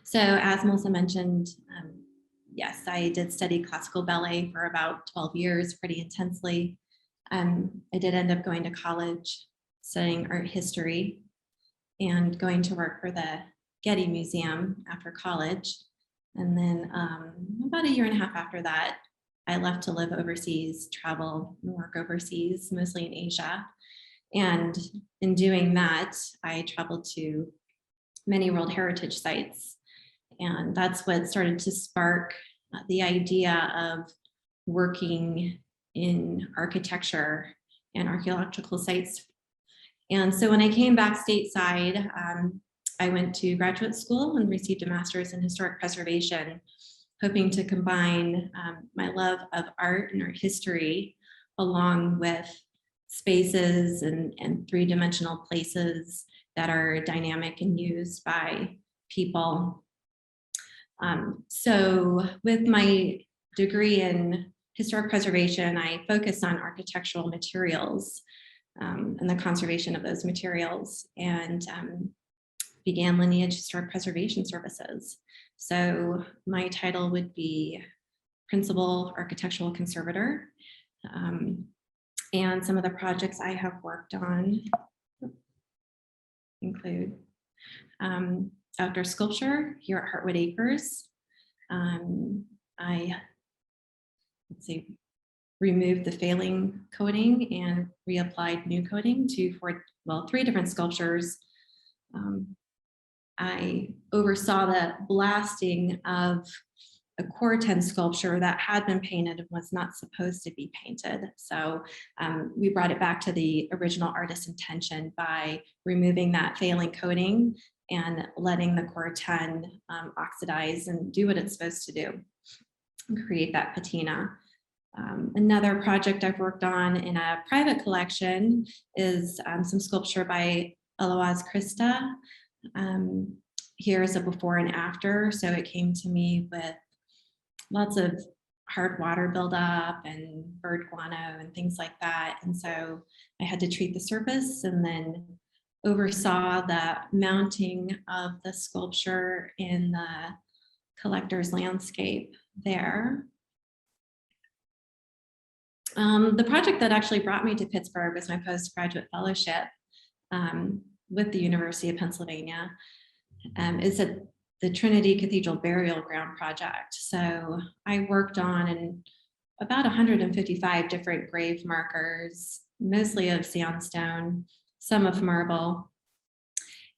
So as Melissa mentioned, yes, I did study classical ballet for about 12 years, pretty intensely. I did end up going to college, studying art history, and going to work for the Getty Museum after college. And then about a year and a half after that, I left to live overseas, travel and work overseas, mostly in Asia. And in doing that, I traveled to many World Heritage sites. And that's what started to spark the idea of working in architecture and archaeological sites. And so when I came back stateside, I went to graduate school and received a master's in historic preservation, hoping to combine my love of art and art history along with spaces and three-dimensional places that are dynamic and used by people. So with my degree in historic preservation, I focused on architectural materials and the conservation of those materials, and began lineage historic preservation services. So my title would be Principal Architectural Conservator. And some of the projects I have worked on include outdoor sculpture here at Heartwood Acres. I removed the failing coating and reapplied new coating to three different sculptures. I oversaw the blasting of a Corten sculpture that had been painted and was not supposed to be painted. So we brought it back to the original artist's intention by removing that failing coating and letting the Corten oxidize and do what it's supposed to do and create that patina. Another project I've worked on in a private collection is some sculpture by Eloise Christa. Here's a before and after. So it came to me with lots of hard water buildup and bird guano and things like that. And so I had to treat the surface and then oversaw the mounting of the sculpture in the collector's landscape there. The project that actually brought me to Pittsburgh was my postgraduate fellowship with the University of Pennsylvania. Is at the Trinity Cathedral Burial Ground project. So I worked on about 155 different grave markers, mostly of sandstone, some of marble.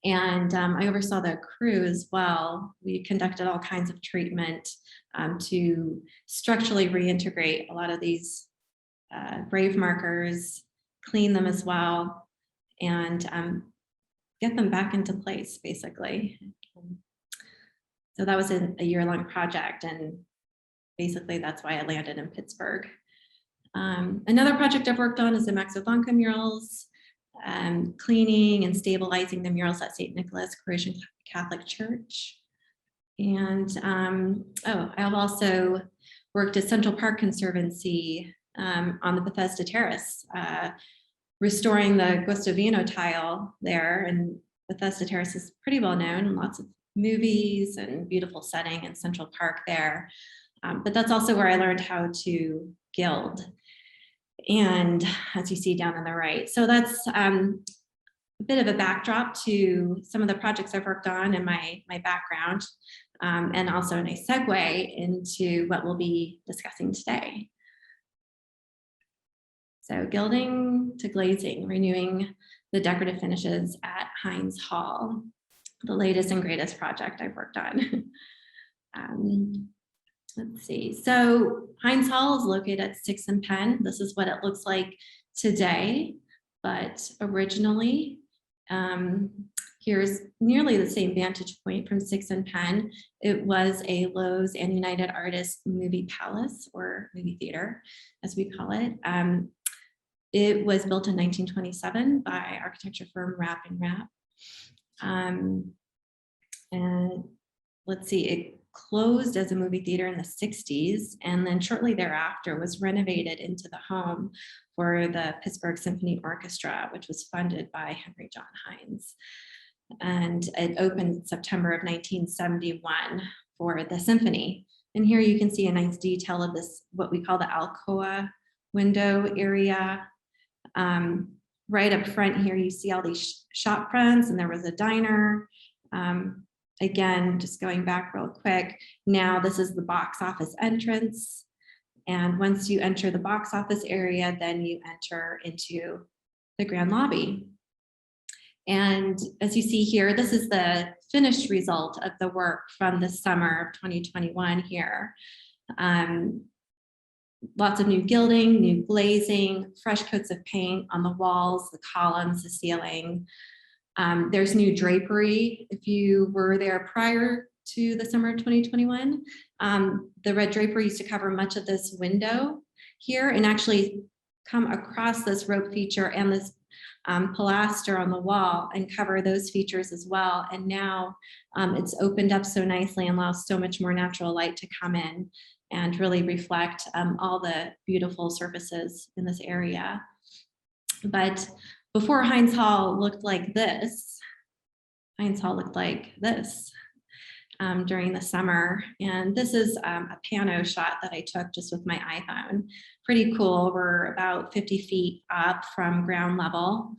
And I oversaw the crew as well. We conducted all kinds of treatment to structurally reintegrate a lot of these grave markers, clean them as well, and get them back into place, basically. So that was a year-long project, and basically that's why I landed in Pittsburgh. Another project I've worked on is the Maxobanca murals, cleaning and stabilizing the murals at St. Nicholas Croatian Catholic Church. And I have also worked at Central Park Conservancy on the Bethesda Terrace, restoring the Guastavino tile there. And Bethesda Terrace is pretty well known, and lots of movies and beautiful setting in Central Park there. But that's also where I learned how to gild. And as you see down on the right, so that's a bit of a backdrop to some of the projects I've worked on and my background, and also a nice segue into what we'll be discussing today. So gilding to glazing, renewing the decorative finishes at Heinz Hall, the latest and greatest project I've worked on. Let's see, so Heinz Hall is located at 6th and Penn. This is what it looks like today, but originally, here's nearly the same vantage point from 6th and Penn. It was a Lowe's and United Artists movie palace, or movie theater, as we call it. It was built in 1927 by architecture firm Rapp and Rapp. And let's see, it closed as a movie theater in the 60s, and then shortly thereafter was renovated into the home for the Pittsburgh Symphony Orchestra, which was funded by Henry John Heinz. And it opened September of 1971 for the symphony. And here you can see a nice detail of this, what we call the alcoa window area. Right up front here, you see all these shop fronts, and there was a diner. Again, just going back real quick, now this is the box office entrance. And once you enter the box office area, then you enter into the grand lobby. And as you see here, this is the finished result of the work from the summer of 2021 here. Lots of new gilding, new glazing, fresh coats of paint on the walls, the columns, the ceiling. There's new drapery. If you were there prior to the summer of 2021, the red drapery used to cover much of this window here and actually come across this rope feature and this pilaster on the wall and cover those features as well. And now it's opened up so nicely and allows so much more natural light to come in and really reflect all the beautiful surfaces in this area. But before Heinz Hall looked like this, Heinz Hall looked like this during the summer. And this is a pano shot that I took just with my iPhone. Pretty cool. We're about 50 feet up from ground level,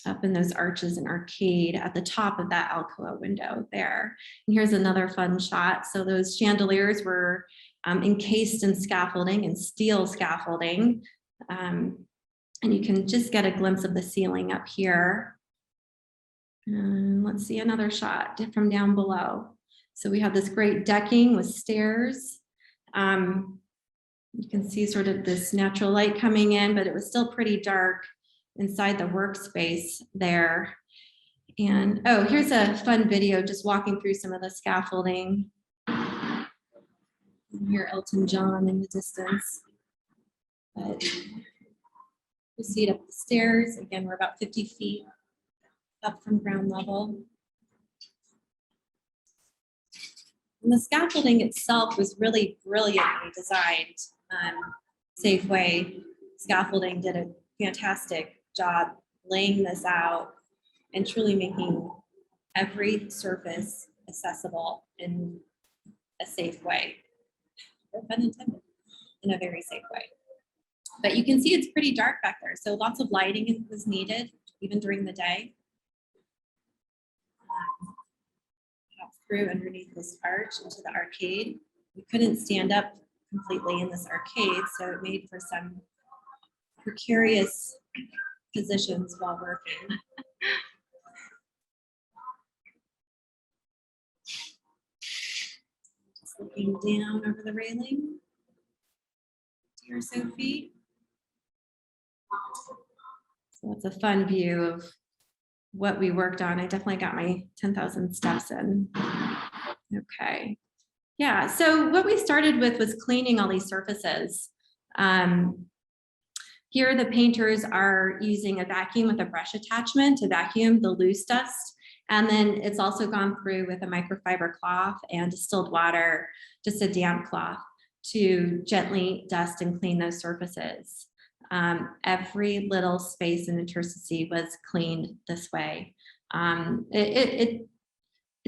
up in those arches and arcade at the top of that alcoa window there. And here's another fun shot. So those chandeliers were encased in scaffolding and steel scaffolding. And you can just get a glimpse of the ceiling up here. And let's see another shot from down below. So we have this great decking with stairs. You can see sort of this natural light coming in, but it was still pretty dark inside the workspace there. And oh, here's a fun video just walking through some of the scaffolding. You hear Elton John in the distance. But you see it up the stairs. Again, we're about 50 feet up from ground level. And the scaffolding itself was really brilliantly designed. Safeway Scaffolding did a fantastic job laying this out and truly making every surface accessible in a safe way. Unintended, in a very safe way. But you can see it's pretty dark back there, so lots of lighting was needed even during the day. Hop through underneath this arch into the arcade. We couldn't stand up completely in this arcade, so it made for some precarious positions while working. Just looking down over the railing. Dear Sophie. So it's a fun view of what we worked on. I definitely got my 10,000 steps in. Okay. Yeah, so what we started with was cleaning all these surfaces. Here the painters are using a vacuum with a brush attachment to vacuum the loose dust. And then it's also gone through with a microfiber cloth and distilled water, just a damp cloth, to gently dust and clean those surfaces. Every little space and interstice was cleaned this way. It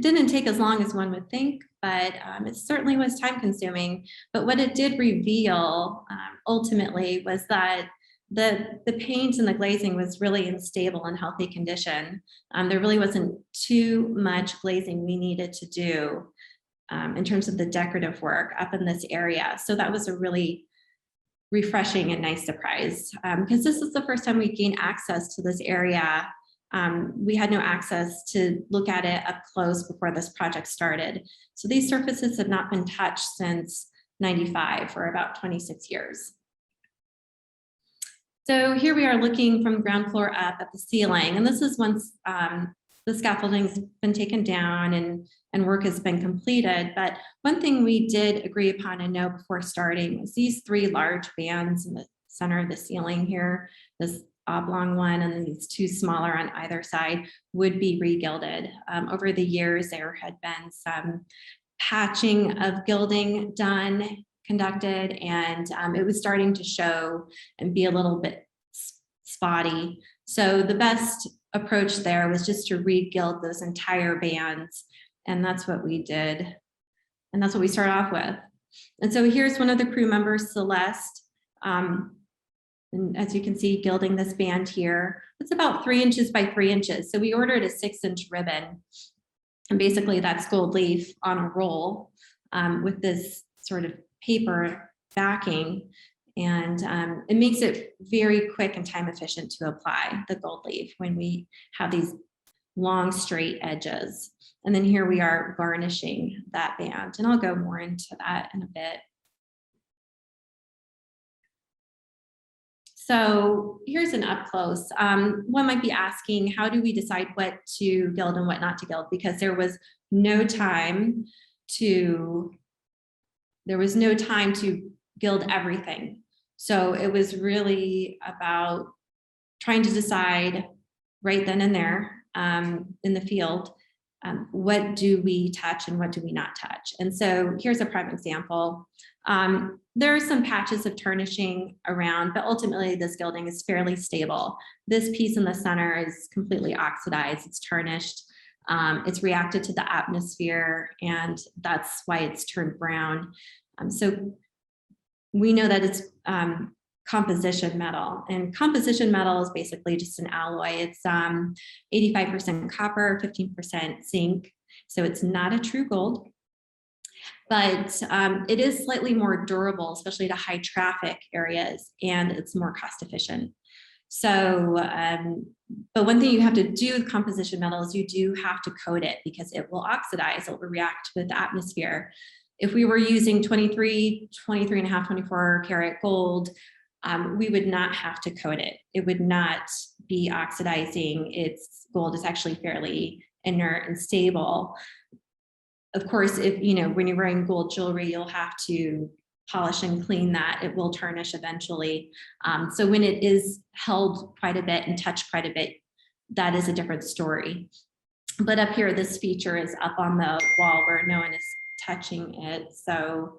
didn't take as long as one would think, but it certainly was time consuming. But what it did reveal ultimately was that the paint and the glazing was really in stable and healthy condition. There really wasn't too much glazing we needed to do in terms of the decorative work up in this area. So that was a really refreshing and nice surprise, because this is the first time we gained access to this area. We had no access to look at it up close before this project started. So these surfaces had not been touched since '95, for about 26 years. So here we are looking from the ground floor up at the ceiling, and this is once the scaffolding's been taken down and work has been completed. But one thing we did agree upon and know before starting was these three large bands in the center of the ceiling here, this oblong one and then these two smaller on either side, would be re-gilded. Over the years, there had been some patching of gilding conducted, and it was starting to show and be a little bit spotty. So the best approach there was just to re-gild those entire bands. And that's what we did. And that's what we start off with. And so here's one of the crew members, Celeste. And as you can see, gilding this band here. It's about 3 inches by 3 inches. So we ordered a 6-inch ribbon. And basically that's gold leaf on a roll with this sort of paper backing. And it makes it very quick and time efficient to apply the gold leaf when we have these long straight edges. And then here we are varnishing that band. And I'll go more into that in a bit. So here's an up close. One might be asking, how do we decide what to gild and what not to gild? Because there was no time to gild everything. So it was really about trying to decide right then and there in the field, what do we touch and what do we not touch? And so here's a prime example. There are some patches of turnishing around, but ultimately this gilding is fairly stable. This piece in the center is completely oxidized, it's tarnished, it's reacted to the atmosphere, and that's why it's turned brown. So we know that it's composition metal, and composition metal is basically just an alloy. It's 85% copper, 15% zinc. So it's not a true gold, but it is slightly more durable, especially to high traffic areas, and it's more cost efficient. So, but one thing you have to do with composition metal is you do have to coat it because it will oxidize, it will react with the atmosphere. If we were using 23 and a half, 24 karat gold, we would not have to coat it. It would not be oxidizing. Its gold is actually fairly inert and stable. Of course, if when you're wearing gold jewelry, you'll have to polish and clean that. It will tarnish eventually. So when it is held quite a bit and touched quite a bit, that is a different story. But up here, this feature is up on the wall where no one is touching it. So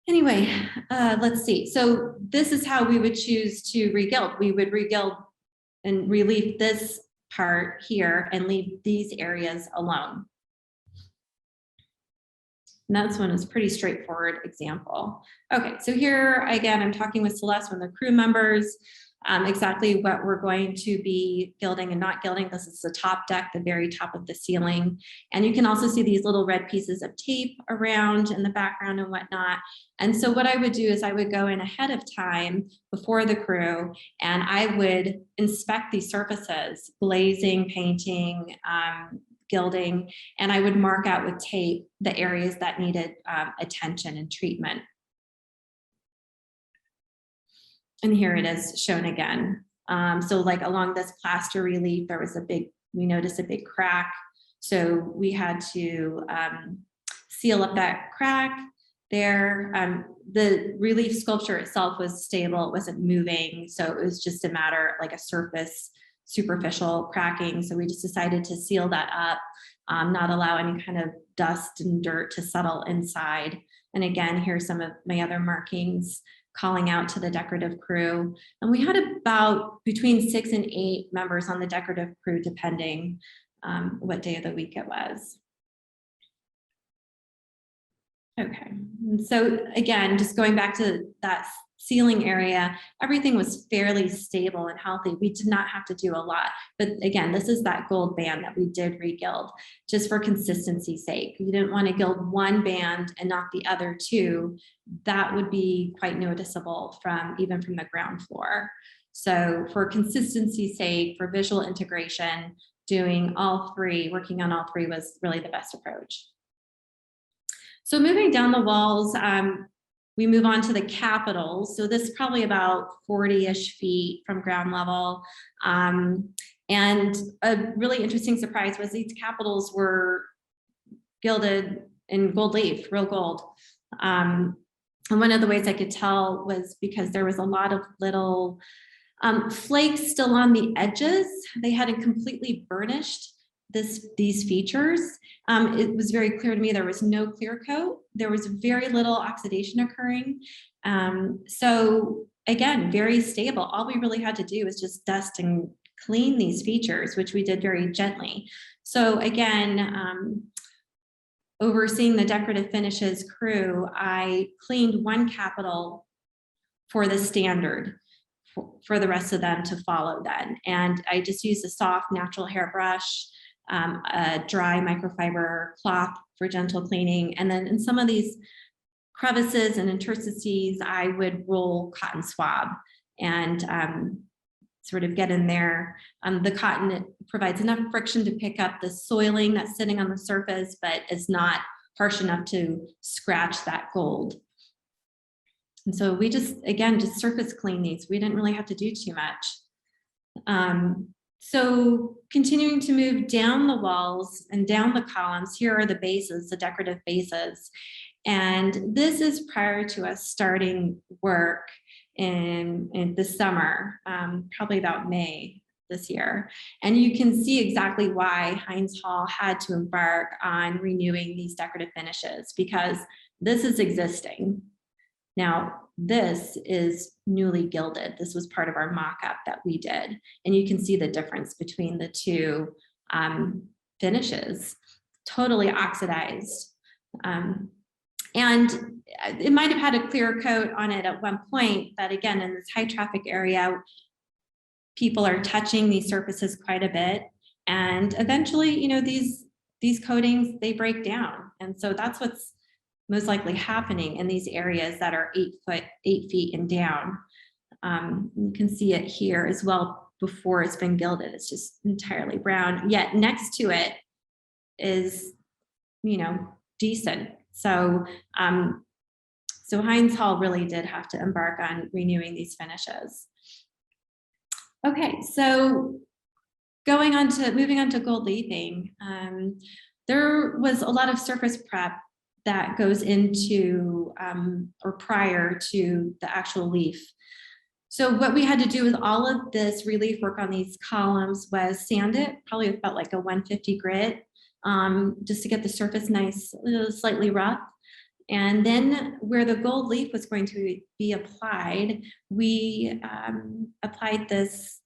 anyway, let's see. So this is how we would choose to regild. We would regild and relief this part here and leave these areas alone. And that's one is a pretty straightforward example. Okay, so here again, I'm talking with Celeste, one of the crew members, exactly what we're going to be gilding and not gilding. This is the top deck, the very top of the ceiling. And you can also see these little red pieces of tape around in the background and whatnot. And so what I would do is I would go in ahead of time before the crew, and I would inspect these surfaces, glazing, painting, gilding, and I would mark out with tape the areas that needed attention and treatment. And here it is shown again. So like along this plaster relief, there was we noticed a big crack. So we had to seal up that crack there. The relief sculpture itself was stable, it wasn't moving. So it was just a matter like a surface superficial cracking. So we just decided to seal that up, not allow any kind of dust and dirt to settle inside. And again, here's some of my other markings calling out to the decorative crew. And we had about between 6 and 8 members on the decorative crew, depending what day of the week it was. Okay, and so again, just going back to that ceiling area, everything was fairly stable and healthy. We did not have to do a lot. But again, this is that gold band that we did regild just for consistency's sake. You didn't want to gild one band and not the other two. That would be quite noticeable even from the ground floor. So for consistency's sake, for visual integration, doing all three, working on all three was really the best approach. So moving down the walls, we move on to the capitals. So this is probably about 40-ish feet from ground level. And a really interesting surprise was these capitals were gilded in gold leaf, real gold. And one of the ways I could tell was because there was a lot of little flakes still on the edges. They hadn't completely burnished these features. It was very clear to me there was no clear coat. There was very little oxidation occurring. So again, very stable. All we really had to do was just dust and clean these features, which we did very gently. So again, overseeing the decorative finishes crew, I cleaned one capital for the standard for the rest of them to follow then. And I just used a soft natural hairbrush, a dry microfiber cloth for gentle cleaning. And then in some of these crevices and interstices, I would roll cotton swab and sort of get in there. The cotton, it provides enough friction to pick up the soiling that's sitting on the surface, but is not harsh enough to scratch that gold. And so we just, again, just surface clean these. We didn't really have to do too much. So continuing to move down the walls and down the columns, here are the bases, the decorative bases. And this is prior to us starting work in the summer, probably about May this year. And you can see exactly why Heinz Hall had to embark on renewing these decorative finishes, because this is existing. Now, this is newly gilded. This was part of our mock-up that we did. And you can see the difference between the two finishes, totally oxidized. And it might have had a clear coat on it at one point, but again, in this high traffic area, people are touching these surfaces quite a bit. And eventually, you know, these coatings, they break down. And so that's what's most likely happening in these areas that are 8 feet and down. You can see it here as well before it's been gilded. It's just entirely brown, yet next to it is, you know, decent. So, so Heinz Hall really did have to embark on renewing these finishes. Okay, so moving on to gold leafing, there was a lot of surface prep that goes into or prior to the actual leaf. So what we had to do with all of this relief work on these columns was sand it, probably with about like a 150 grit, just to get the surface nice, slightly rough. And then where the gold leaf was going to be applied, we applied this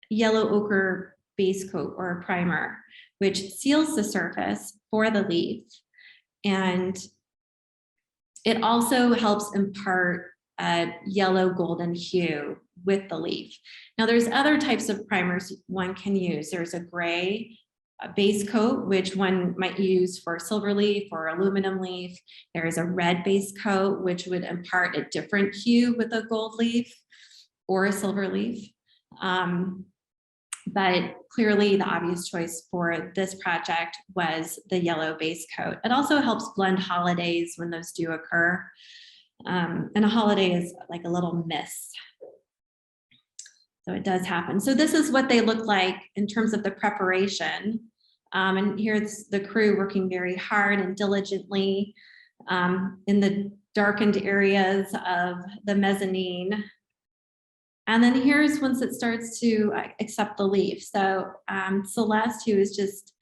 yellow ochre base coat or a primer, which seals the surface for the leaf. And it also helps impart a yellow golden hue with the leaf. Now there's other types of primers one can use. There's a gray base coat, which one might use for silver leaf or aluminum leaf. There is a red base coat, which would impart a different hue with a gold leaf or a silver leaf. But clearly the obvious choice for this project was the yellow base coat. It also helps blend holidays when those do occur. And a holiday is like a little miss. So it does happen. So this is what they look like in terms of the preparation. And here's the crew working very hard and diligently in the darkened areas of the mezzanine. And then here's once it starts to accept the leaf. So Celeste, who is just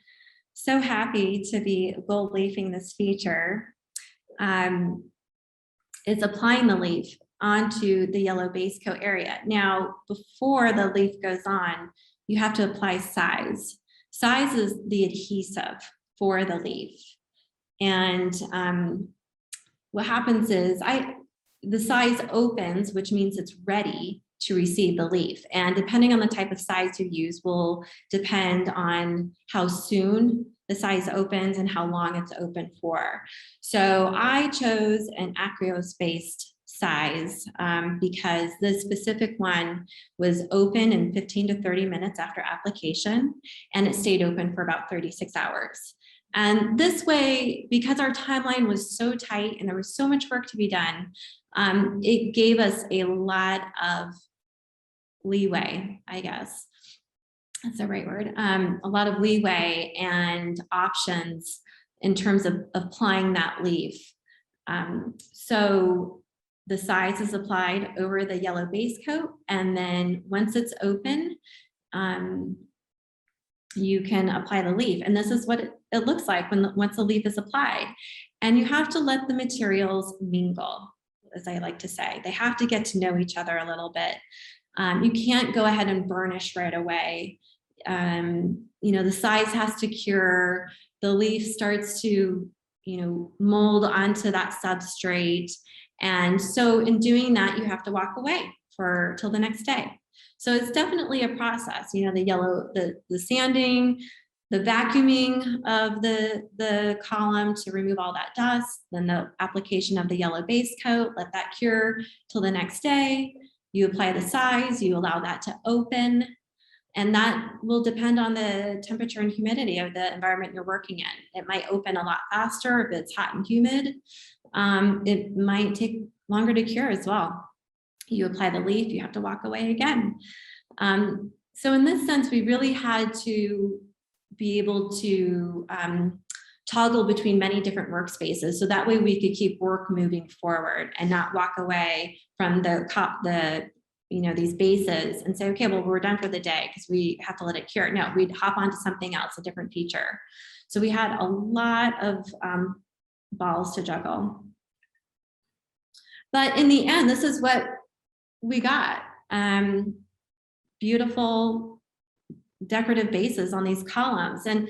so happy to be gold leafing this feature, is applying the leaf onto the yellow base coat area. Now, before the leaf goes on, you have to apply size. Size is the adhesive for the leaf. And what happens is the size opens, which means it's ready to receive the leaf. And depending on the type of size you use will depend on how soon the size opens and how long it's open for. So I chose an acrylic-based size because the specific one was open in 15 to 30 minutes after application, and it stayed open for about 36 hours. And this way, because our timeline was so tight and there was so much work to be done, it gave us a lot of leeway, I guess. That's the right word. A lot of leeway and options in terms of applying that leaf. So the size is applied over the yellow base coat, and then once it's open, you can apply the leaf. And this is what it looks like once the leaf is applied. And you have to let the materials mingle. as I like to say. They have to get to know each other a little bit. You can't go ahead and burnish right away. The size has to cure. The leaf starts to, mold onto that substrate. And so in doing that, you have to walk away till the next day. So it's definitely a process, the sanding, the vacuuming of the column to remove all that dust, then the application of the yellow base coat, let that cure till the next day. You apply the size, you allow that to open, and that will depend on the temperature and humidity of the environment you're working in. It might open a lot faster if it's hot and humid. It might take longer to cure as well. You apply the leaf, you have to walk away again. So in this sense, we really had to be able to toggle between many different workspaces. So that way we could keep work moving forward and not walk away from these bases and say, okay, well, we're done for the day because we have to let it cure. No, we'd hop onto something else, a different feature. So we had a lot of balls to juggle. But in the end, this is what we got. Beautiful decorative bases on these columns. And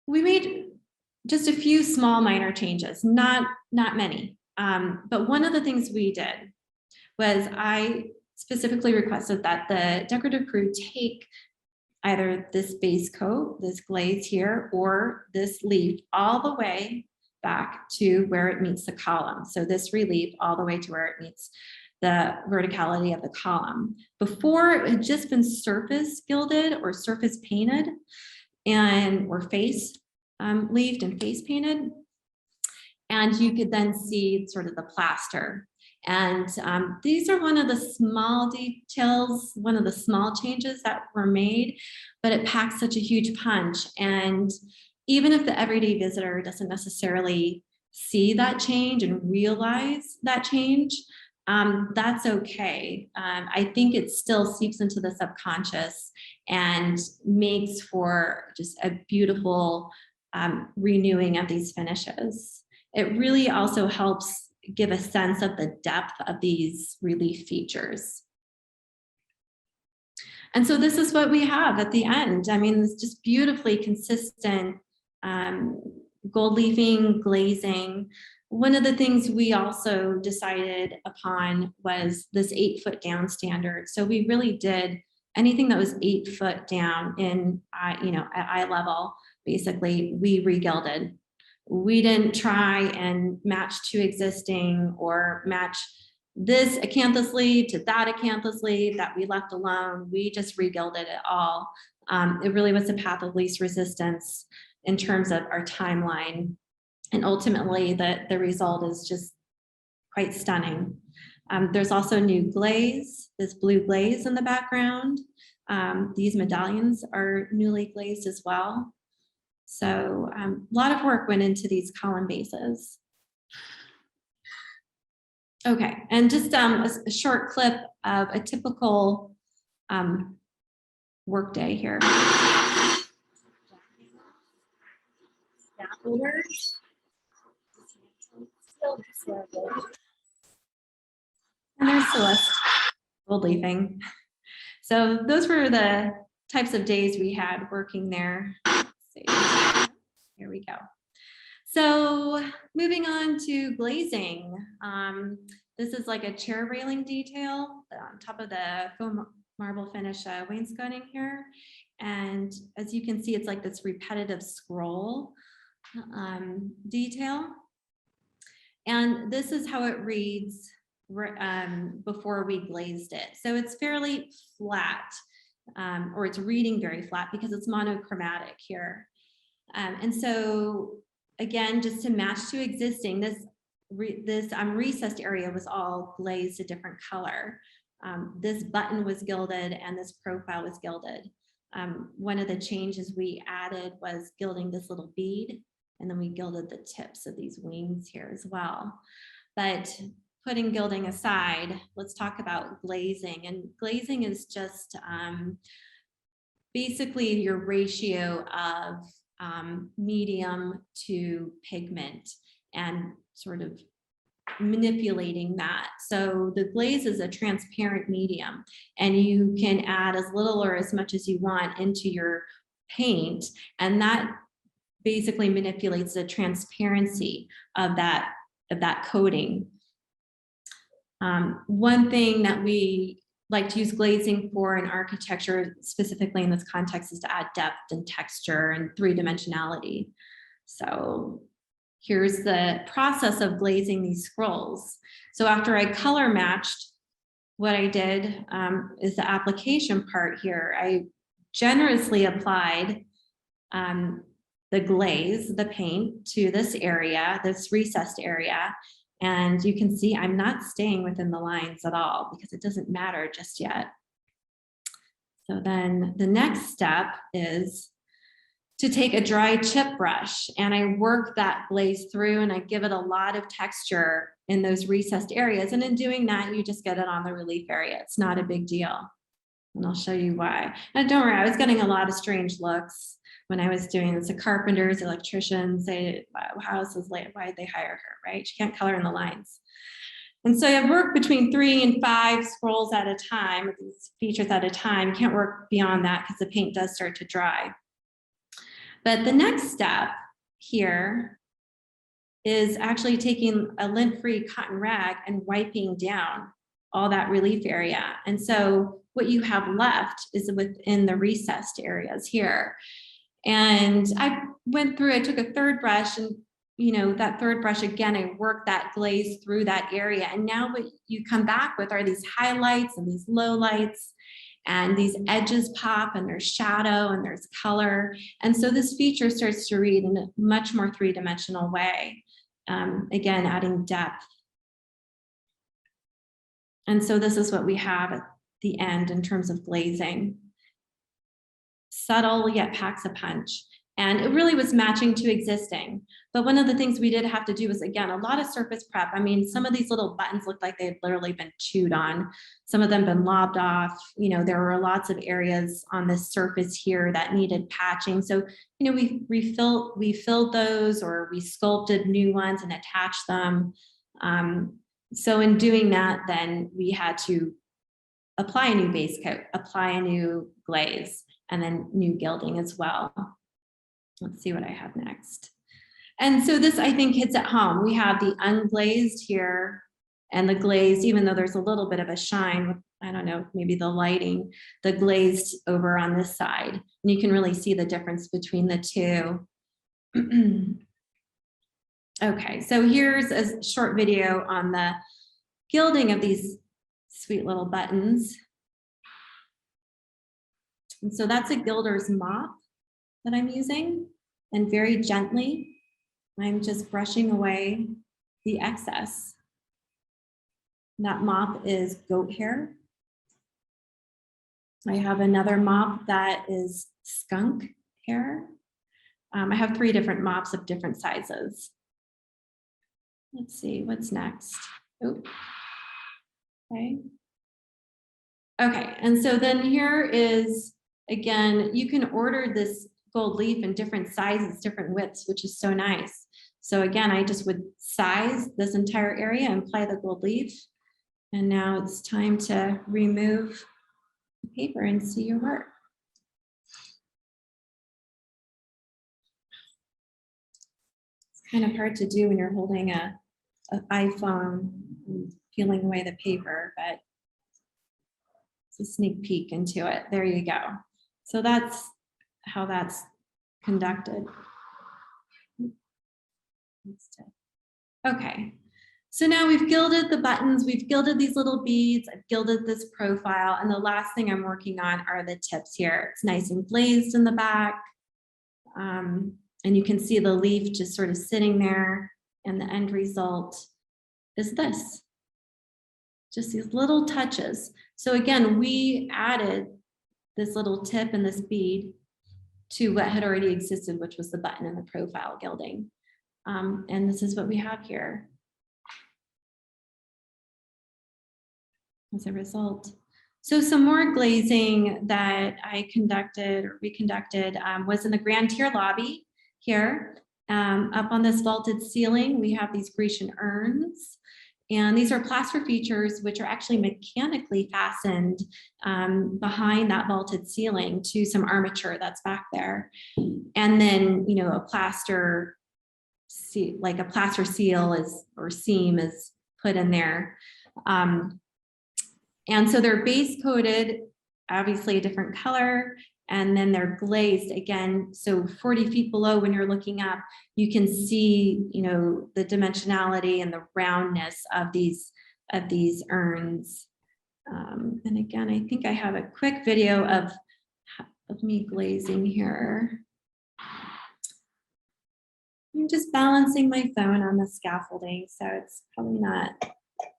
we made just a few small minor changes, not many. But one of the things we did was I specifically requested that the decorative crew take either this base coat, this glaze here, or this leaf all the way back to where it meets the column. So this relief all the way to where it meets the verticality of the column. Before, it had just been surface gilded or surface painted or face leafed and face painted. And you could then see sort of the plaster. And these are one of the small details, one of the small changes that were made, but it packs such a huge punch. And even if the everyday visitor doesn't necessarily see that change and realize that change, that's okay. I think it still seeps into the subconscious and makes for just a beautiful renewing of these finishes. It really also helps give a sense of the depth of these relief features. And so this is what we have at the end. I mean, it's just beautifully consistent gold leafing, glazing. One of the things we also decided upon was this 8-foot down standard. So we really did anything that was 8 foot down in, at eye level, basically we regilded. We didn't try and match to existing or match this acanthus leaf to that acanthus leaf that we left alone. We just regilded it all. It really was a path of least resistance in terms of our timeline. And ultimately, the result is just quite stunning. There's also new glaze, this blue glaze in the background. These medallions are newly glazed as well. So a lot of work went into these column bases. Okay, and just a short clip of a typical work day here. Scaffolders. And there's Celeste, gold leafing. So those were the types of days we had working there. Let's see. Here we go. So moving on to glazing. This is like a chair railing detail on top of the faux marble finish wainscoting here. And as you can see, it's like this repetitive scroll detail. And this is how it reads before we glazed it. So it's fairly flat, or it's reading very flat because it's monochromatic here. And so again, just to match to existing, this recessed area was all glazed a different color. This button was gilded and this profile was gilded. One of the changes we added was gilding this little bead, and then we gilded the tips of these wings here as well. But putting gilding aside, let's talk about glazing. And glazing is just basically your ratio of medium to pigment and sort of manipulating that. So the glaze is a transparent medium, and you can add as little or as much as you want into your paint, and that basically manipulates the transparency of that coating. One thing that we like to use glazing for in architecture, specifically in this context, is to add depth and texture and three-dimensionality. So here's the process of glazing these scrolls. So after I color matched, what I did is the application part here. I generously applied the glaze, the paint, to this area, this recessed area. And you can see I'm not staying within the lines at all because it doesn't matter just yet. So then the next step is to take a dry chip brush, and I work that glaze through, and I give it a lot of texture in those recessed areas. And in doing that, you just get it on the relief area. It's not a big deal. And I'll show you why. And don't worry, I was getting a lot of strange looks when I was doing this. The carpenters, electricians, they, how is this late? Why'd they hire her, right? She can't color in the lines. And so I work between 3 and 5 scrolls at a time, these features at a time. You can't work beyond that because the paint does start to dry. But the next step here is actually taking a lint-free cotton rag and wiping down all that relief area. And so what you have left is within the recessed areas here. And I went through, I took a third brush, and that third brush, again, I worked that glaze through that area. And now what you come back with are these highlights and these lowlights, and these edges pop, and there's shadow and there's color. And so this feature starts to read in a much more three-dimensional way. Again, adding depth. And so this is what we have at the end in terms of glazing. Subtle, yet packs a punch. And it really was matching to existing. But one of the things we did have to do was, again, a lot of surface prep. I mean, some of these little buttons looked like they had literally been chewed on. Some of them been lobbed off. There were lots of areas on this surface here that needed patching. So, we filled those, or we sculpted new ones and attached them. So in doing that, then we had to apply a new base coat, apply a new glaze, and then new gilding as well. Let's see what I have next. And so this, I think, hits at home. We have the unglazed here and the glazed, even though there's a little bit of a shine with, I don't know, maybe the lighting, the glazed over on this side. And you can really see the difference between the two. Okay, so here's a short video on the gilding of these sweet little buttons. And so that's a gilder's mop that I'm using, and very gently, I'm just brushing away the excess. That mop is goat hair. I have another mop that is skunk hair. I have 3 different mops of different sizes. Let's see, what's next? Oh, okay. Okay, and so then here is, again, you can order this gold leaf in different sizes, different widths, which is so nice. So again, I just would size this entire area and apply the gold leaf. And now it's time to remove the paper and see your work. It's kind of hard to do when you're holding an iPhone and peeling away the paper, but it's a sneak peek into it. There you go. So that's how that's conducted. Okay, so now we've gilded the buttons, we've gilded these little beads, I've gilded this profile, and the last thing I'm working on are the tips here. It's nice and glazed in the back, and you can see the leaf just sort of sitting there, and the end result is this. Just these little touches. So again, we added this little tip and this bead to what had already existed, which was the button and the profile gilding. And this is what we have here as a result. So some more glazing that I conducted or reconducted was in the grand tier lobby here. Up on this vaulted ceiling, we have these Grecian urns. And these are plaster features, which are actually mechanically fastened behind that vaulted ceiling to some armature that's back there. And then, you know, a plaster seal is, or seam is put in there. And so they're base coated, obviously a different color, and then they're glazed again. So 40 feet below, when you're looking up, you can see, you know, the dimensionality and the roundness of these urns. And again, I think I have a quick video of me glazing here. I'm just balancing my phone on the scaffolding, so it's probably not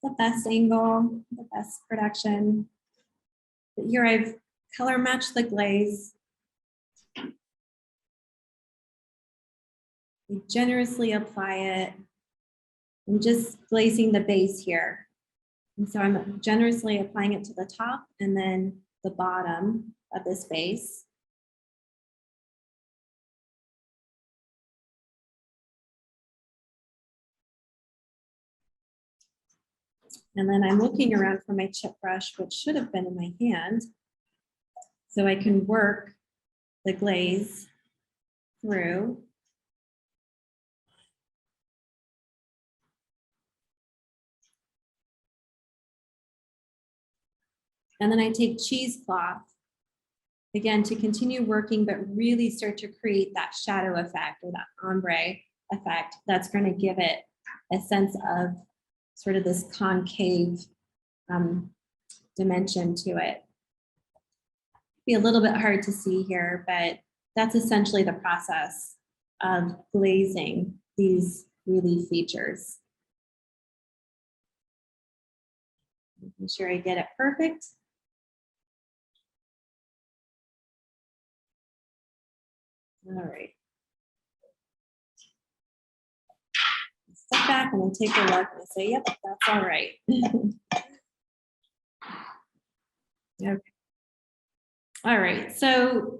the best angle, the best production. But here I've color matched the glaze. We generously apply it. I'm just glazing the base here. And so I'm generously applying it to the top and then the bottom of this base. And then I'm looking around for my chip brush, which should have been in my hand, so I can work the glaze through. And then I take cheesecloth, again, to continue working, but really start to create that shadow effect or that ombre effect that's going to give it a sense of sort of this concave dimension to it. Be a little bit hard to see here, but that's essentially the process of glazing these relief features. Making sure I get it perfect. All right. Step back and then take a look and say, yep, that's all right. Okay. All right, so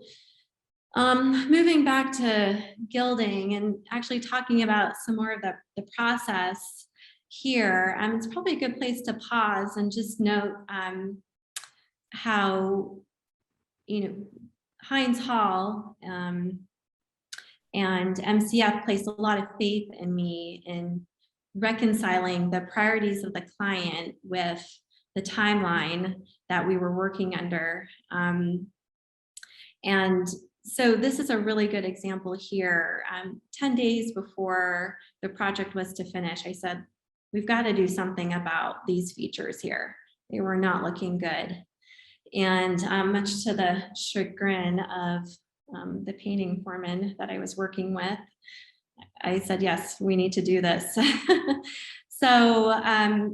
moving back to gilding and actually talking about some more of the process here, it's probably a good place to pause and just note how, you know, Heinz Hall and MCF placed a lot of faith in me in reconciling the priorities of the client with the timeline that we were working under. And so this is a really good example here. 10 days before the project was to finish, I said, we've got to do something about these features here. They were not looking good. And much to the chagrin of the painting foreman that I was working with, I said, yes, we need to do this. So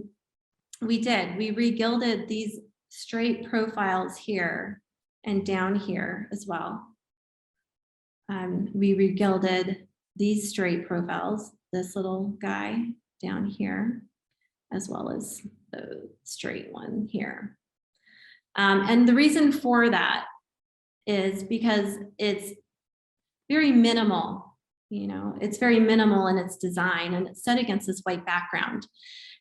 we did. We re-gilded these straight profiles here and down here as well. We re-gilded these straight profiles, this little guy down here, as well as the straight one here. And the reason for that is because it's very minimal, you know, it's very minimal in its design and it's set against this white background.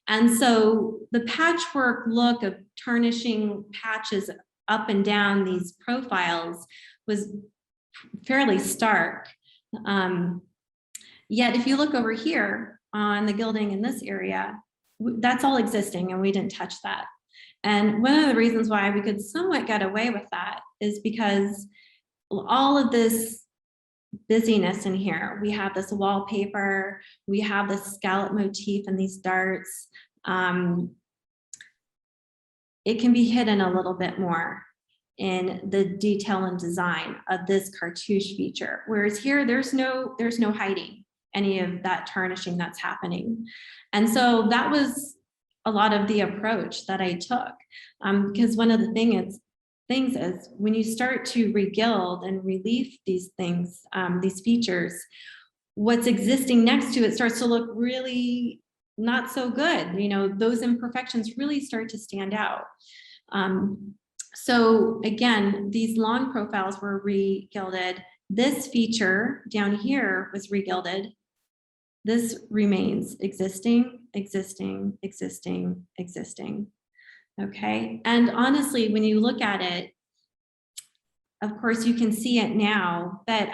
And so the patchwork look of tarnishing patches up and down these profiles was fairly stark. Yet if you look over here on the gilding in this area, that's all existing and we didn't touch that. And one of the reasons why we could somewhat get away with that is because all of this busyness in here, we have this wallpaper, we have this scallop motif and these darts. It can be hidden a little bit more in the detail and design of this cartouche feature. Whereas here, there's no hiding any of that tarnishing that's happening. And so that was a lot of the approach that I took. Because one of the things is when you start to re-gild and relief these things, these features, what's existing next to it starts to look really not so good. You know, those imperfections really start to stand out. So again, these long profiles were re-gilded. This feature down here was re-gilded. This remains existing existing, existing, existing. Okay, and honestly, when you look at it, of course, you can see it now, but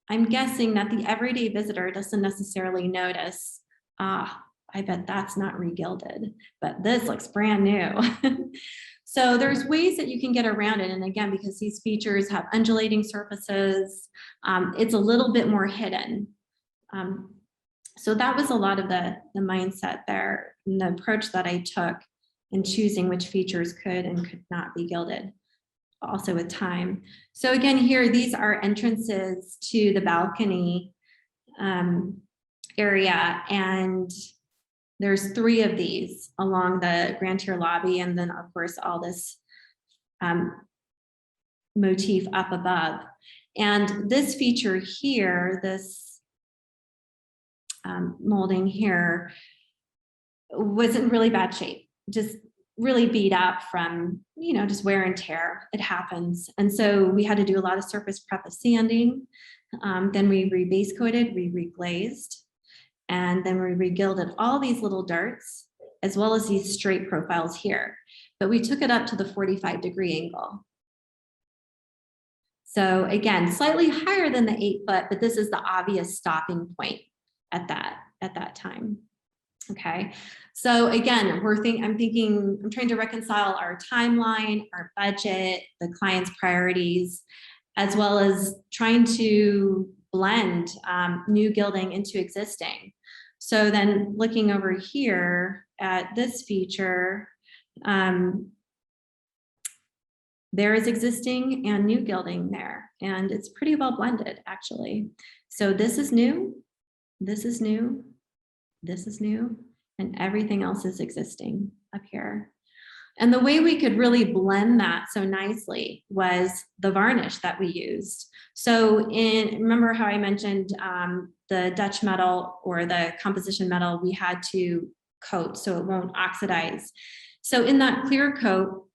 I'm guessing that the everyday visitor doesn't necessarily notice, I bet that's not regilded, but this looks brand new. So there's ways that you can get around it. And again, because these features have undulating surfaces, it's a little bit more hidden. So that was a lot of the mindset there and the approach that I took in choosing which features could and could not be gilded, also with time. So again, here, these are entrances to the balcony area, and there's 3 of these along the grandeur lobby, and then of course all this motif up above. And this feature here, this molding here, was in really bad shape, just really beat up from, you know, just wear and tear. It happens. And so we had to do a lot of surface prep of sanding. Then we rebase coated, we reglazed, and then we regilded all these little darts, as well as these straight profiles here. But we took it up to the 45-degree angle. So again, slightly higher than the 8-foot, but this is the obvious stopping point at that time. Okay, so again, I'm trying to reconcile our timeline, our budget, the client's priorities, as well as trying to blend new gilding into existing. So then looking over here at this feature, there is existing and new gilding there, and it's pretty well blended actually. So this is new, this is new, this is new, and everything else is existing up here. And the way we could really blend that so nicely was the varnish that we used. So remember how I mentioned the Dutch metal or the composition metal we had to coat so it won't oxidize. So in that clear coat,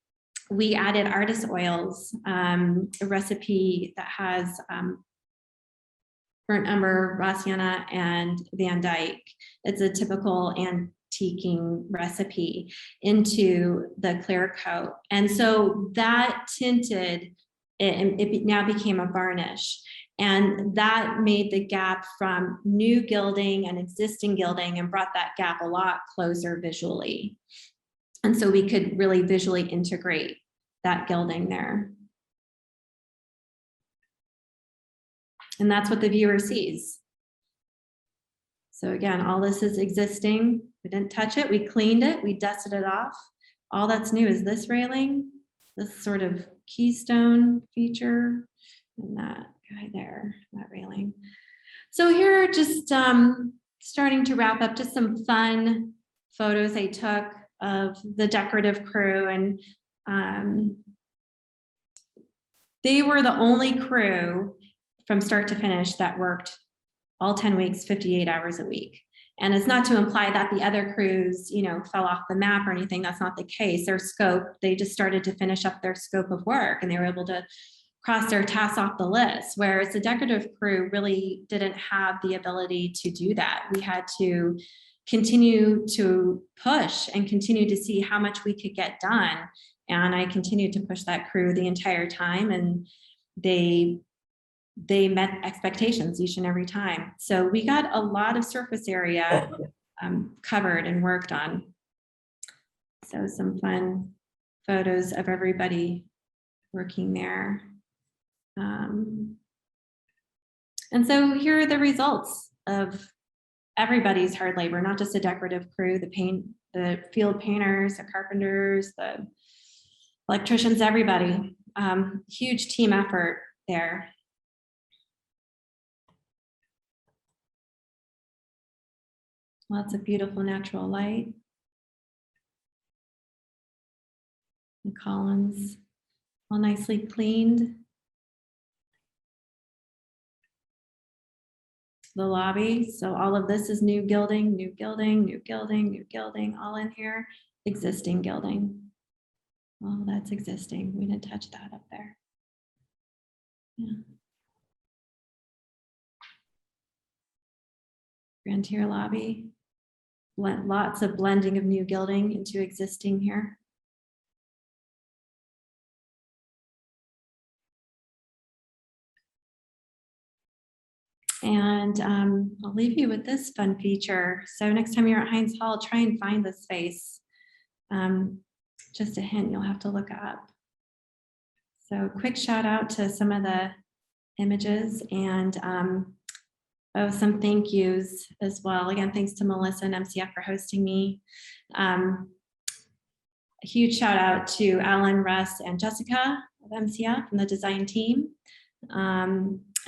we added artist oils, a recipe that has burnt umber, raw sienna, and Van Dyke. It's a typical antiquing recipe into the clear coat. And so that tinted it, and it now became a varnish. And that made the gap from new gilding and existing gilding and brought that gap a lot closer visually. And so we could really visually integrate that gilding there. And that's what the viewer sees. So again, all this is existing. We didn't touch it, we cleaned it, we dusted it off. All that's new is this railing, this sort of keystone feature, and that guy there, that railing. So here, just starting to wrap up, just some fun photos I took of the decorative crew, and they were the only crew from start to finish that worked all 10 weeks, 58 hours a week. And it's not to imply that the other crews, you know, fell off the map or anything. That's not the case. Their scope, they just started to finish up their scope of work, and they were able to cross their tasks off the list, whereas the decorative crew really didn't have the ability to do that. We had to continue to push and continue to see how much we could get done. And I continued to push that crew the entire time, and they met expectations each and every time. So we got a lot of surface area covered and worked on. So some fun photos of everybody working there. And so here are the results of everybody's hard labor, not just the decorative crew, the field painters, the carpenters, the electricians, everybody. Huge team effort there. Lots of beautiful natural light. The columns all nicely cleaned. The lobby, so all of this is new gilding, new gilding, new gilding, new gilding, all in here. Existing gilding. Oh, that's existing. We didn't touch that up there. Yeah. Grand tier lobby. lots of blending of new gilding into existing here. And I'll leave you with this fun feature. So next time you're at Heinz Hall, try and find this space. Just a hint, you'll have to look up. So quick shout out to some of the images and some thank yous as well. Again, thanks to Melissa and MCF for hosting me. A huge shout out to Alan, Russ, and Jessica of MCF and the design team.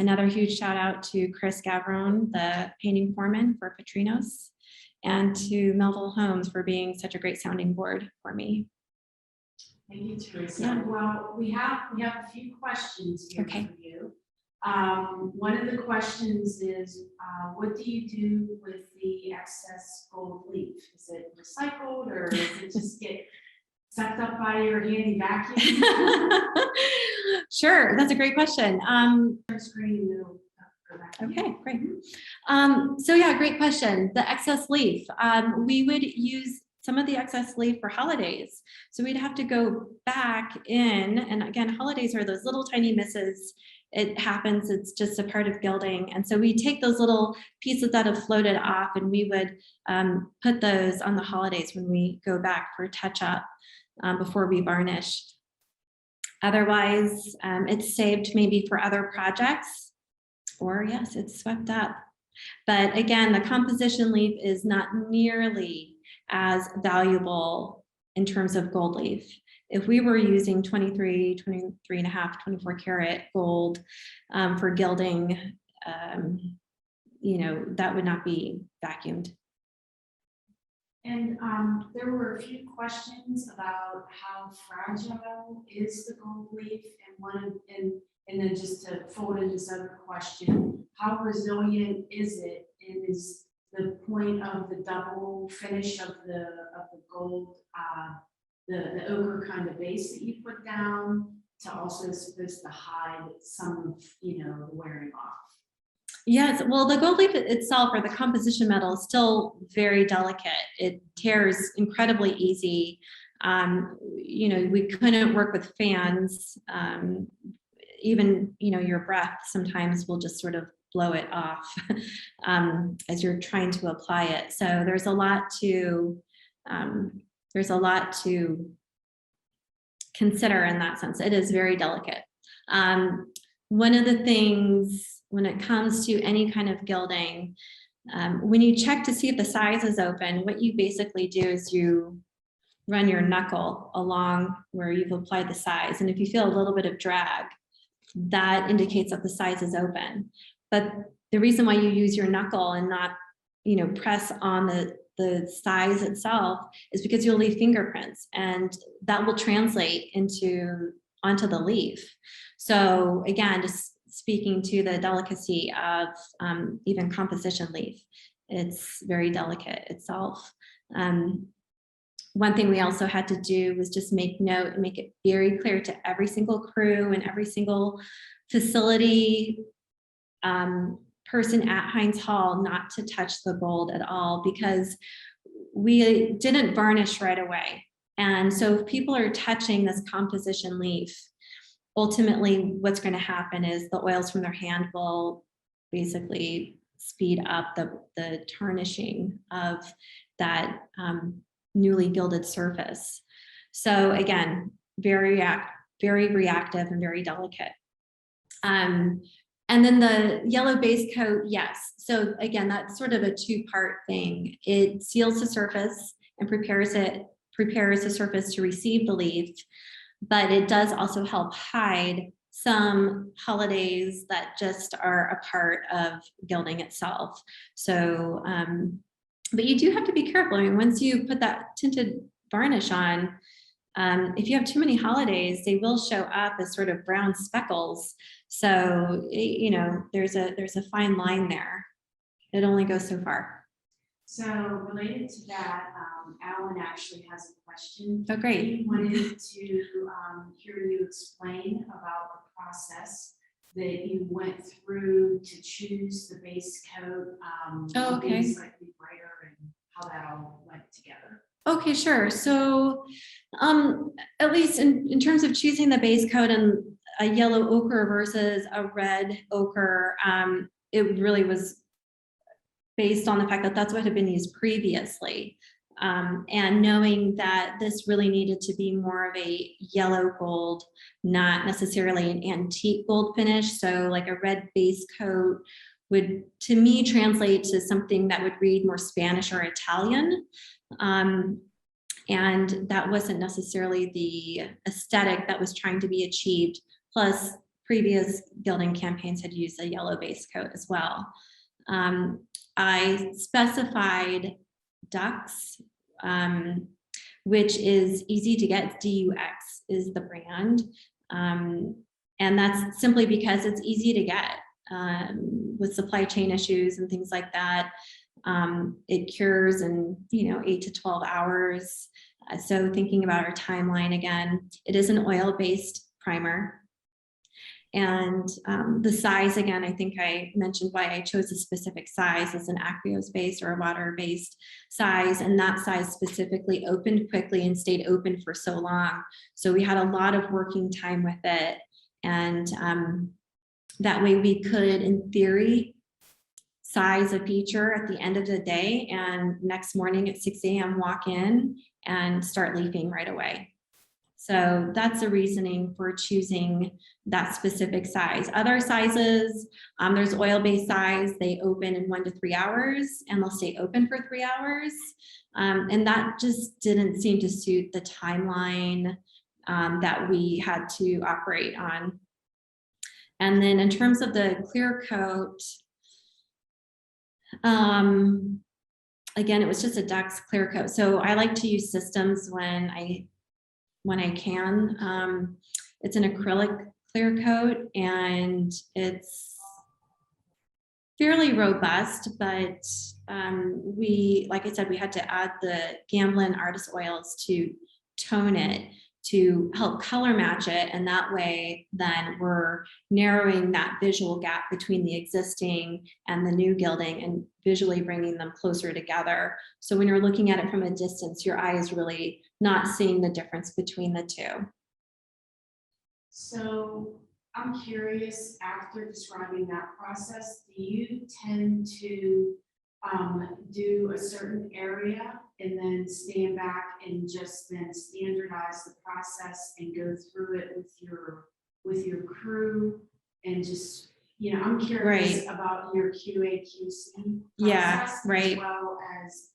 Another huge shout out to Chris Gavron, the painting foreman for Petrinos, and to Melville Holmes for being such a great sounding board for me. Thank you, Teresa. Yeah. Well, we have a few questions here Okay. for you. One of the questions is, what do you do with the excess gold leaf? Is it recycled or does it just get sucked up by your handy vacuum? Sure, that's a great question. Okay, great. So yeah, great question. The excess leaf. We would use some of the excess leaf for holidays. So we'd have to go back in, and again, holidays are those little tiny misses. It happens, it's just a part of gilding. And so we take those little pieces that have floated off and we would put those on the holidays when we go back for touch up before we varnish. Otherwise, it's saved maybe for other projects, or yes, it's swept up. But again, the composition leaf is not nearly as valuable in terms of gold leaf. If we were using 23 and a half, 24 karat gold for gilding, that would not be vacuumed. And there were a few questions about how fragile is the gold leaf, and then just to fold in this other question, how resilient is it? And is the point of the double finish of the gold, the ochre kind of base that you put down, to also supposed to hide some of the wearing off? Yes, well, the gold leaf itself, or the composition metal, is still very delicate. It tears incredibly easy. We couldn't work with fans. Even your breath sometimes will just sort of blow it off as you're trying to apply it. So there's a lot to consider in that sense. It is very delicate. One of the things when it comes to any kind of gilding, when you check to see if the size is open, what you basically do is you run your knuckle along where you've applied the size. And if you feel a little bit of drag, that indicates that the size is open. But the reason why you use your knuckle and not, press on the size itself is because you'll leave fingerprints, and that will translate onto the leaf. So again, just speaking to the delicacy of even composition leaf, it's very delicate itself. One thing we also had to do was just make note and make it very clear to every single crew and every single facility person at Heinz Hall not to touch the gold at all, because we didn't varnish right away. And so if people are touching this composition leaf, ultimately what's going to happen is the oils from their hand will basically speed up the tarnishing of that newly gilded surface. So again, very reactive and very delicate. And then the yellow base coat, yes. So again, that's sort of a two-part thing. It seals the surface and prepares the surface to receive the leaf, but it does also help hide some holidays that just are a part of gilding itself. So, but you do have to be careful. I mean, once you put that tinted varnish on, if you have too many holidays, they will show up as sort of brown speckles. So, there's a fine line there. It only goes so far. So related to that, Alan actually has a question. Oh, great. He wanted to hear you explain about the process that you went through to choose the base coat. Oh, okay. Slightly brighter and how that all went together. Okay, sure. So at least in terms of choosing the base coat and a yellow ochre versus a red ochre, it really was based on the fact that that's what had been used previously. And knowing that this really needed to be more of a yellow gold, not necessarily an antique gold finish. So like a red base coat would, to me, translate to something that would read more Spanish or Italian. And that wasn't necessarily the aesthetic that was trying to be achieved. Plus, previous gilding campaigns had used a yellow base coat as well. I specified Dux, which is easy to get. DUX is the brand. And that's simply because it's easy to get with supply chain issues and things like that. It cures in 8 to 12 hours. So thinking about our timeline again, it is an oil-based primer. And the size, again, I think I mentioned why I chose a specific size as an aqueous-based or a water-based size. And that size specifically opened quickly and stayed open for so long. So we had a lot of working time with it. And that way we could, in theory, size a feature at the end of the day and next morning at 6 a.m. walk in and start leafing right away. So that's the reasoning for choosing that specific size. Other sizes, there's oil-based size, they open in 1 to 3 hours and they'll stay open for 3 hours. And that just didn't seem to suit the timeline that we had to operate on. And then in terms of the clear coat, again, it was just a Dux clear coat. So I like to use systems when I can. It's an acrylic clear coat and it's fairly robust, but like I said, we had to add the Gamblin artist oils to tone it, to help color match it. And that way, then we're narrowing that visual gap between the existing and the new gilding and visually bringing them closer together. So when you're looking at it from a distance, your eye is really not seeing the difference between the two. So I'm curious, after describing that process, do you tend to do a certain area and then stand back and just then standardize the process and go through it with your crew and just, I'm curious about your QA QC process, right. as well as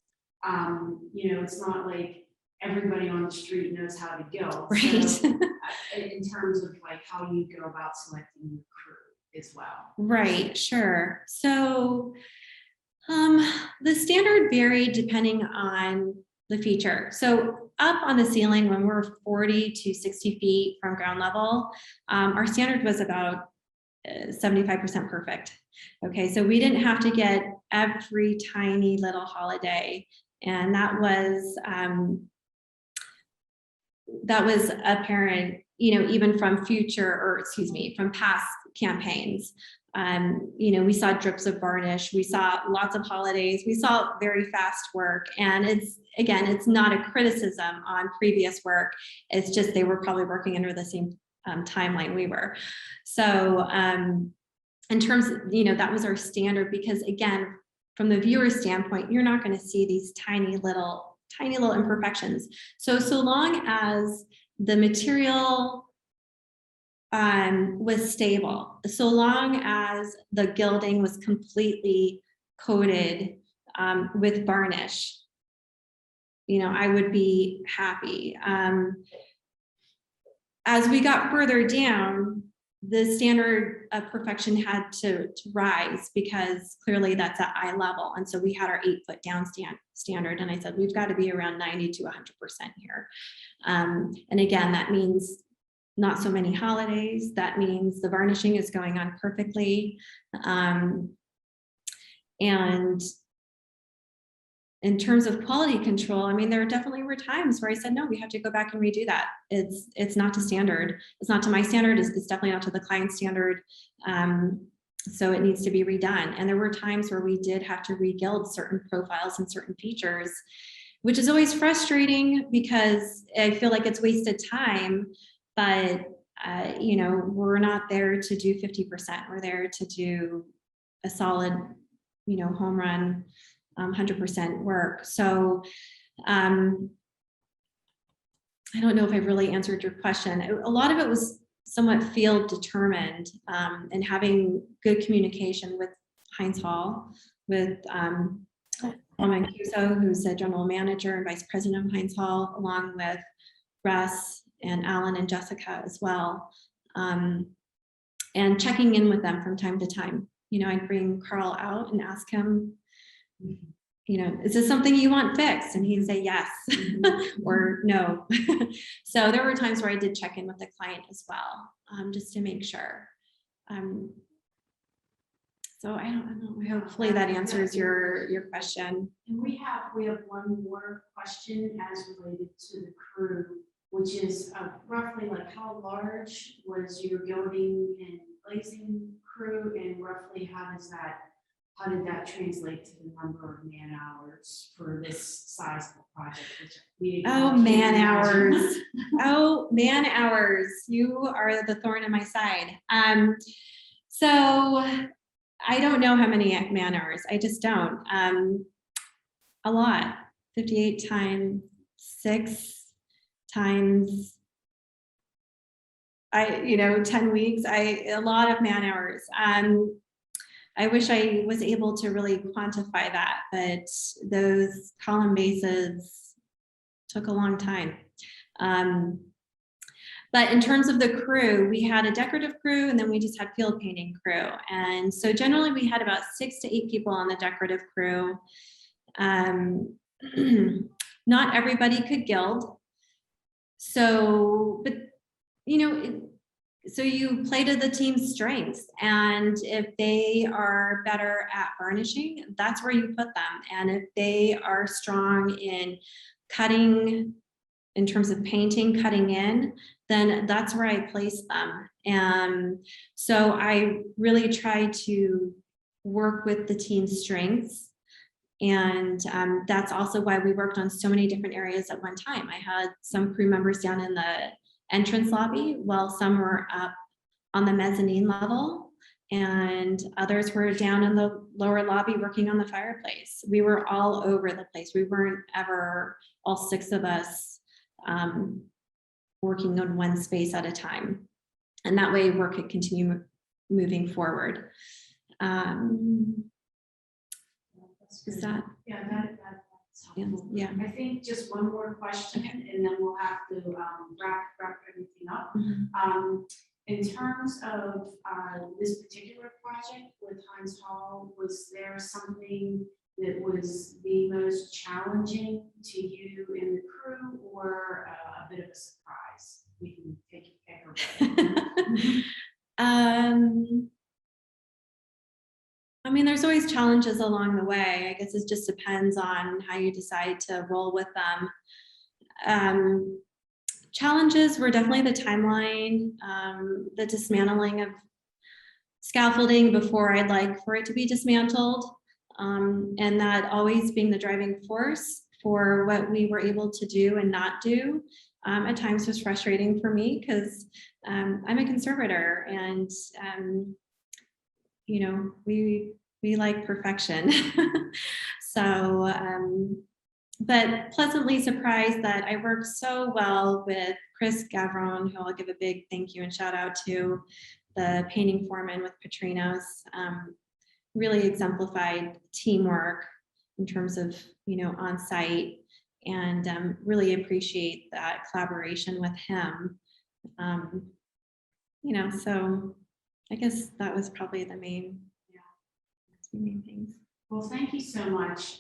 it's not like everybody on the street knows how to gild. Right. So, in terms of like how you go about selecting your crew as well. Right, sure. So the standard varied depending on the feature. So up on the ceiling, when we're 40 to 60 feet from ground level, our standard was about 75% perfect. Okay, so we didn't have to get every tiny little holiday, and that was apparent, even from from past campaigns. We saw drips of varnish, we saw lots of holidays, we saw very fast work. And it's not a criticism on previous work. It's just they were probably working under the same timeline we were. So in terms of, that was our standard, because again, from the viewer standpoint, you're not going to see these tiny little imperfections. So long as the material was stable, so long as the gilding was completely coated with varnish, I would be happy. As we got further down, the standard of perfection had to rise, because clearly that's at eye level. And so we had our 8-foot down standard. And I said, we've got to be around 90 to 100% here. And again, that means not so many holidays. That means the varnishing is going on perfectly. And in terms of quality control, there definitely were times where I said, no, we have to go back and redo that. It's not to standard. It's not to my standard. It's definitely not to the client standard. So it needs to be redone. And there were times where we did have to regild certain profiles and certain features, which is always frustrating because I feel like it's wasted time, but you know, we're not there to do 50%. We're there to do a solid, you know, home run, 100% work. So I don't know if I really answered your question. A lot of it was somewhat field determined, and having good communication with Heinz Hall, with Roman Cuso, who's the general manager and vice president of Heinz Hall, along with Russ and Alan and Jessica as well, and checking in with them from time to time. You know, I'd bring Carl out and ask him, you know, is this something you want fixed? And he'd say yes or no. So there were times where I did check in with the client as well, just to make sure. So I don't know, hopefully that answers your question. And we have one more question as related to the crew, which is roughly like how large was your gilding and glazing crew, and roughly how did that translate to the number of man hours for this size of project? Oh, man hours. Oh, man hours. You are the thorn in my side. So I don't know how many man hours. I just don't. A lot. 58 times 6 times 10 weeks. A lot of man hours. I wish I was able to really quantify that, but those column bases took a long time. But in terms of the crew, we had a decorative crew, and then we just had field painting crew. And so generally we had about 6 to 8 people on the decorative crew. Not everybody could gild. So, but you know, so you play to the team's strengths, and if they are better at varnishing, that's where you put them. And if they are strong in cutting, in terms of painting, cutting in, then that's where I place them. And so I really try to work with the team's strengths. And that's also why we worked on so many different areas at one time. I had some crew members down in the entrance lobby, while some were up on the mezzanine level, and others were down in the lower lobby working on the fireplace. We were all over the place. We weren't ever all 6 of us working on one space at a time. And that way work could continue moving forward. Is that? Yeah, that's helpful. Yeah. I think just one more question, okay, and then we'll have to wrap everything up. Mm-hmm. In terms of this particular project with Heinz Hall, was there something that was the most challenging to you and the crew, or a bit of a surprise? We can take your pick. I mean, there's always challenges along the way. I guess it just depends on how you decide to roll with them. Challenges were definitely the timeline, the dismantling of scaffolding before I'd like for it to be dismantled, and that always being the driving force for what we were able to do and not do. At times was frustrating for me because I'm a conservator, and you know, we like perfection. So, but pleasantly surprised that I worked so well with Chris Gavron, who I'll give a big thank you and shout out to, the painting foreman with Petrinos. Really exemplified teamwork in terms of, you know, on site, and really appreciate that collaboration with him. You know, so I guess that was probably the main things. Well, thank you so much.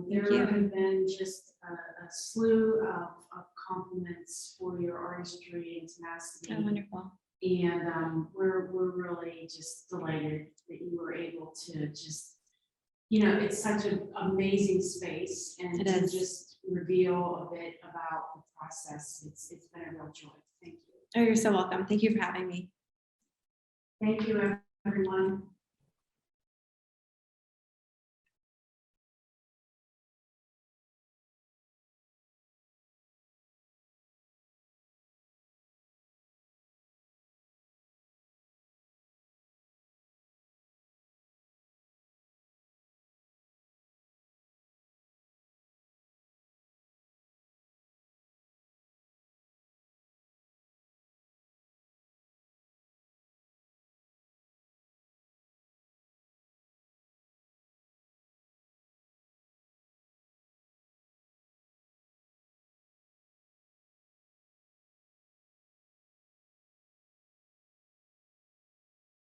There have been just a slew of compliments for your artistry and tenacity. Oh, wonderful. And we're really just delighted that you were able to just, you know, it's such an amazing space, and to just reveal a bit about the process. It's been a real joy. Thank you. Oh, you're so welcome. Thank you for having me. Thank you, everyone.